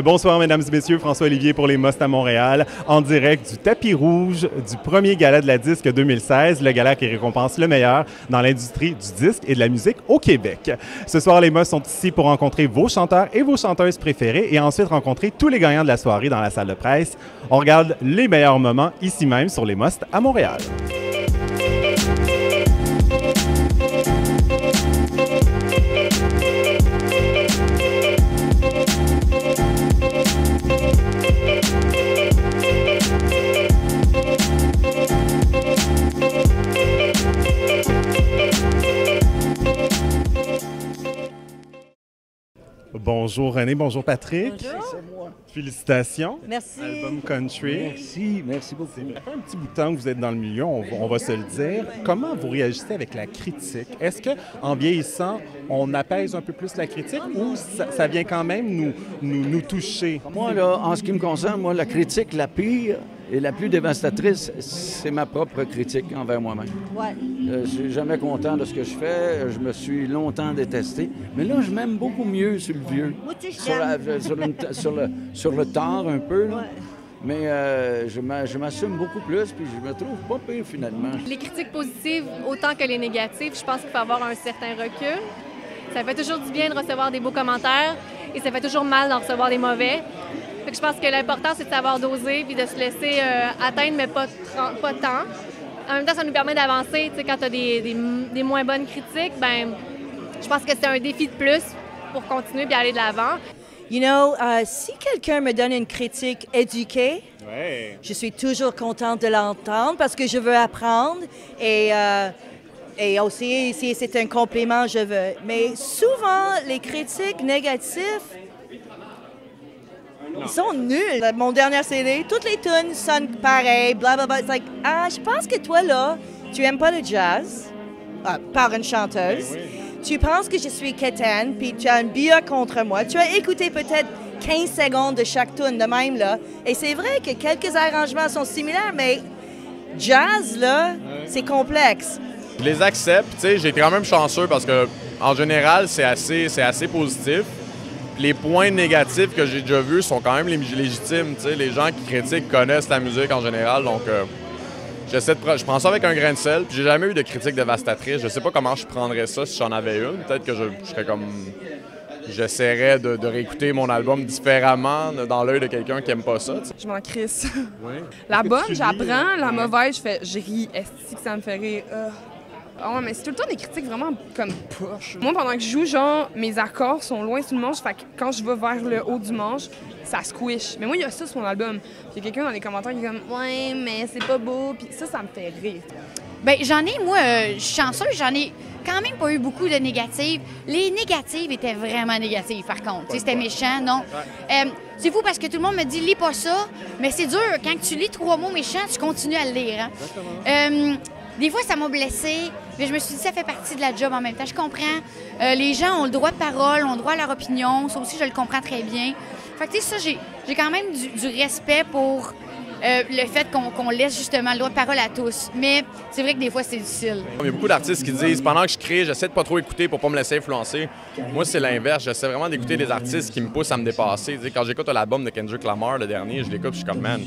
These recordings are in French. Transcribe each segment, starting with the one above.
Bonsoir, mesdames et messieurs. François Olivier pour les Musts à Montréal, en direct du tapis rouge du premier gala de la disque 2016, le gala qui récompense le meilleur dans l'industrie du disque et de la musique au Québec. Ce soir, les Musts sont ici pour rencontrer vos chanteurs et vos chanteuses préférées et ensuite rencontrer tous les gagnants de la soirée dans la salle de presse. On regarde les meilleurs moments ici même sur les Musts à Montréal. Bonjour René, bonjour Patrick. Bonjour. Félicitations. Merci. Album Country. Merci beaucoup. Ça fait un petit bout de temps que vous êtes dans le milieu, on va se le dire. Comment vous réagissez avec la critique? Est-ce qu'en vieillissant, on apaise un peu plus la critique ou ça vient quand même nous toucher? Moi, là, en ce qui me concerne, moi, la critique la pire et la plus dévastatrice, c'est ma propre critique envers moi-même. Ouais. Je suis jamais content de ce que je fais. Je me suis longtemps détesté. Mais là, je m'aime beaucoup mieux sur le vieux. Moi, tu sur le tard un peu. Là. Ouais. Mais je m'assume beaucoup plus, puis je me trouve pas pire finalement. Les critiques positives, autant que les négatives, je pense qu'il faut avoir un certain recul. Ça fait toujours du bien de recevoir des beaux commentaires et ça fait toujours mal d'en recevoir des mauvais. Fait que je pense que l'important, c'est de savoir doser puis de se laisser atteindre, mais pas tant. En même temps, ça nous permet d'avancer. Tu sais, quand tu as des moins bonnes critiques, ben, je pense que c'est un défi de plus pour continuer et aller de l'avant. You know, si quelqu'un me donne une critique éduquée, ouais. Je suis toujours contente de l'entendre parce que je veux apprendre et aussi, si c'est un compliment, je veux. Mais souvent, les critiques négatives, ils sont nuls. Mon dernier CD, toutes les tunes sonnent pareil, blablabla. C'est like, je pense que toi, là, tu aimes pas le jazz, par une chanteuse. Oui. Tu penses que je suis quétaine, puis tu as un biais contre moi. Tu as écouté peut-être 15 secondes de chaque tune de même, là. Et c'est vrai que quelques arrangements sont similaires, mais jazz, là, c'est complexe. Je les accepte. Tu sais, j'ai été quand même chanceux parce que, en général, c'est assez positif. Les points négatifs que j'ai déjà vus sont quand même légitimes. Tu sais, les gens qui critiquent connaissent la musique en général, donc je prends ça avec un grain de sel. Puis j'ai jamais eu de critique dévastatrice. Je sais pas comment je prendrais ça si j'en avais une. Peut-être que je serais comme... J'essaierais de réécouter mon album différemment dans l'œil de quelqu'un qui aime pas ça. T'sais. Je m'en crisse. Oui. La bonne, j'apprends. La mauvaise, je ris. Est-ce que ça me fait rire? Ah ouais, mais c'est tout le temps des critiques vraiment comme poche. Moi, pendant que je joue, genre, mes accords sont loin sur le manche, fait que quand je vais vers le haut du manche, ça squish. Mais moi, il y a ça sur mon album. Puis il y a quelqu'un dans les commentaires qui est comme « Ouais, mais c'est pas beau. » Puis ça me fait rire. Bien, j'en ai, moi, je suis chanceuse, j'en ai quand même pas eu beaucoup de négatives. Les négatives étaient vraiment négatives, par contre. C'était méchant, non. C'est fou parce que tout le monde me dit « Lis pas ça », mais c'est dur. Quand tu lis 3 mots méchants, tu continues à le lire. Hein? Des fois, ça m'a blessée, mais je me suis dit ça fait partie de la job en même temps. Je comprends. Les gens ont le droit de parole, ont le droit à leur opinion. Ça aussi, je le comprends très bien. Fait que, tu sais, ça, j'ai quand même du respect pour le fait qu'on laisse justement le droit de parole à tous. Mais c'est vrai que des fois, c'est difficile. Il y a beaucoup d'artistes qui disent, pendant que je crée, j'essaie de pas trop écouter pour pas me laisser influencer. Moi, c'est l'inverse. J'essaie vraiment d'écouter des artistes qui me poussent à me dépasser. Tu sais, quand j'écoute l'album de Kendrick Lamar, le dernier, je l'écoute, je suis comme, man,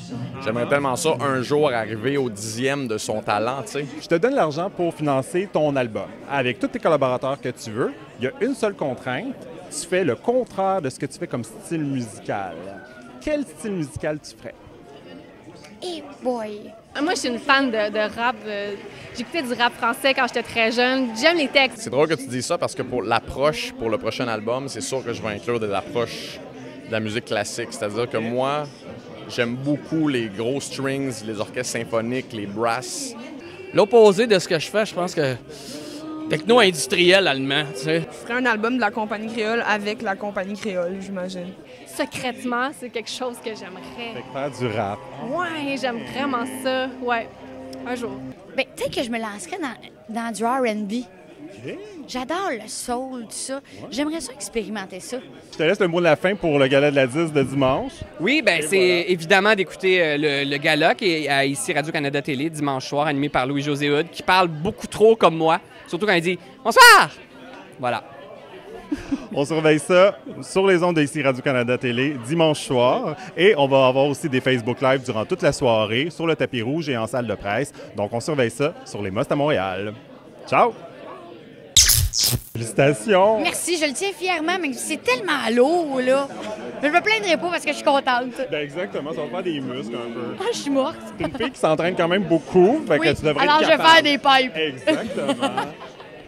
j'aimerais tellement ça un jour arriver au 10e de son talent, tu sais. Je te donne l'argent pour financer ton album. Avec tous tes collaborateurs que tu veux, il y a une seule contrainte. Tu fais le contraire de ce que tu fais comme style musical. Quel style musical tu ferais? Hey boy! Moi, je suis une fan de rap. J'écoutais du rap français quand j'étais très jeune. J'aime les textes. C'est drôle que tu dises ça parce que pour l'approche pour le prochain album, c'est sûr que je vais inclure des approches de la musique classique. C'est-à-dire que moi, j'aime beaucoup les gros strings, les orchestres symphoniques, les brasses. L'opposé de ce que je fais, je pense que techno-industriel allemand, tu sais. Je ferais un album de la compagnie créole avec la compagnie créole, j'imagine. Secrètement, c'est quelque chose que j'aimerais. Fait que faire du rap. Ouais, j'aime vraiment ça. Ouais, un jour. Bien, peut-être que je me lancerais dans du R&B. J'adore le soul, tout ça. J'aimerais ça expérimenter ça. Je te laisse le mot de la fin pour le gala de la 10 de dimanche. Oui, bien, c'est évidemment d'écouter le gala qui est ici Radio-Canada Télé, dimanche soir, animé par Louis-José Hood, qui parle beaucoup trop comme moi, surtout quand il dit « Bonsoir! » Voilà. On surveille ça sur les ondes d'ici Radio-Canada Télé dimanche soir. Et on va avoir aussi des Facebook Live durant toute la soirée sur le tapis rouge et en salle de presse. Donc, on surveille ça sur les Musts à Montréal. Ciao! Félicitations! Merci, je le tiens fièrement, mais c'est tellement lourd, là. Je me plaindrai pas parce que je suis contente. Ben exactement, ça va faire des muscles un peu. Ah, je suis morte. C'est une fille qui s'entraîne quand même beaucoup. Fait Oui, que tu devrais alors être je vais capable. faire des pipes. Exactement.